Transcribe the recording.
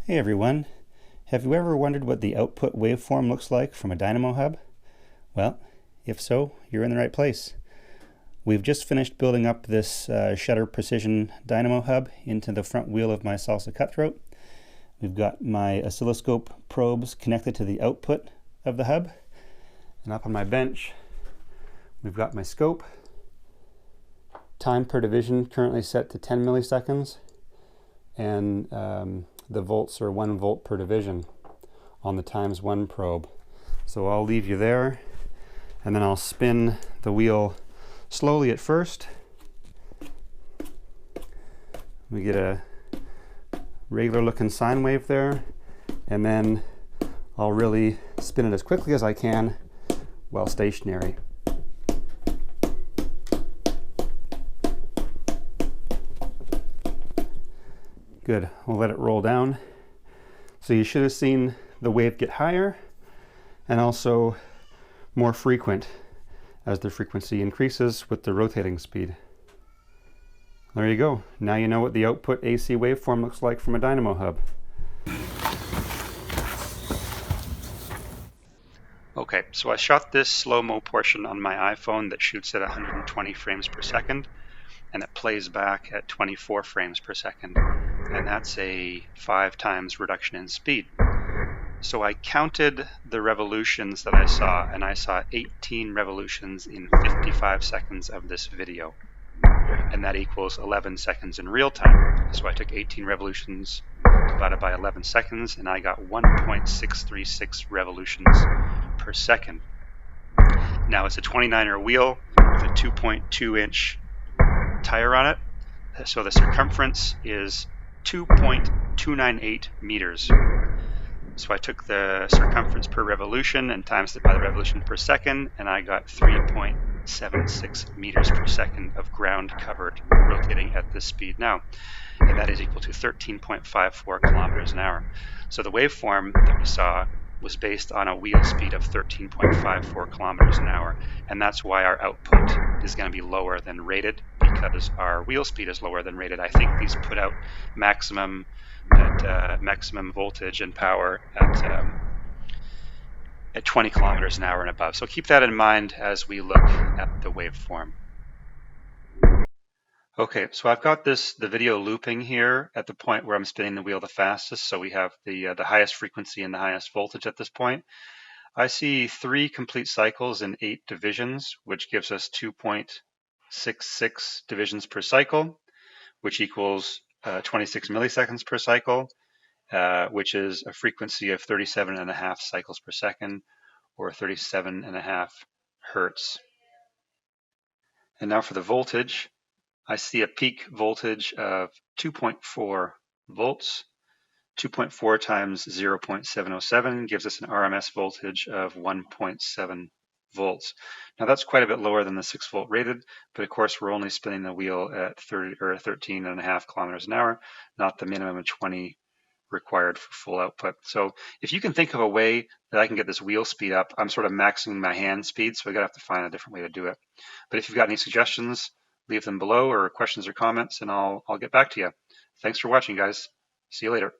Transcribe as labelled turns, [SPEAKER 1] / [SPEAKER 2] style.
[SPEAKER 1] Hey everyone, have you ever wondered what the output waveform looks like from a dynamo hub? Well, if so, you're in the right place. We've just finished building up this Shutter Precision Dynamo hub into the front wheel of my salsa cutthroat. We've got my oscilloscope probes connected to the output of the hub. And up on my bench, we've got my scope. Time per division currently set to 10 milliseconds. And the volts are 1 volt per division on the ×1 probe. So I'll leave you there, and then I'll spin the wheel slowly at first. We get a regular looking sine wave there, and then I'll really spin it as quickly as I can while stationary. Good, we'll let it roll down. So you should have seen the wave get higher and also more frequent as the frequency increases with the rotating speed. There you go. Now you know what the output AC waveform looks like from a dynamo hub. Okay, so I shot this slow-mo portion on my iPhone that shoots at 120 frames per second, and it plays back at 24 frames per second. And that's a 5 times reduction in speed. So I counted the revolutions that I saw, and I saw 18 revolutions in 55 seconds of this video. And that equals 11 seconds in real time. So I took 18 revolutions divided by 11 seconds, and I got 1.636 revolutions per second. Now it's a 29er wheel with a 2.2-inch tire on it. So the circumference is 2.298 meters. So I took the circumference per revolution and times it by the revolution per second, and I got 3.76 meters per second of ground covered rotating at this speed now. And that is equal to 13.54 kilometers an hour. So the waveform that we saw was based on a wheel speed of 13.54 kilometers an hour, and that's why our output is going to be lower than rated, because our wheel speed is lower than rated. I think these put out maximum voltage and power at 20 kilometers an hour and above. So keep that in mind as we look at the waveform. Okay, so I've got the video looping here at the point where I'm spinning the wheel the fastest. So we have the highest frequency and the highest voltage at this point. I see 3 complete cycles in 8 divisions, which gives us 2.66 divisions per cycle, which equals 26 milliseconds per cycle, which is a frequency of 37.5 cycles per second, or 37.5 hertz. And now for the voltage, I see a peak voltage of 2.4 volts. 2.4 times 0.707 gives us an RMS voltage of 1.7 volts. Now that's quite a bit lower than the 6 volt rated, but of course we're only spinning the wheel at 13.5 kilometers an hour, not the minimum of 20 required for full output. So if you can think of a way that I can get this wheel speed up, I'm sort of maxing my hand speed, so I gotta have to find a different way to do it. But if you've got any suggestions, leave them below, or questions or comments, and I'll get back to you. Thanks for watching, guys. See you later.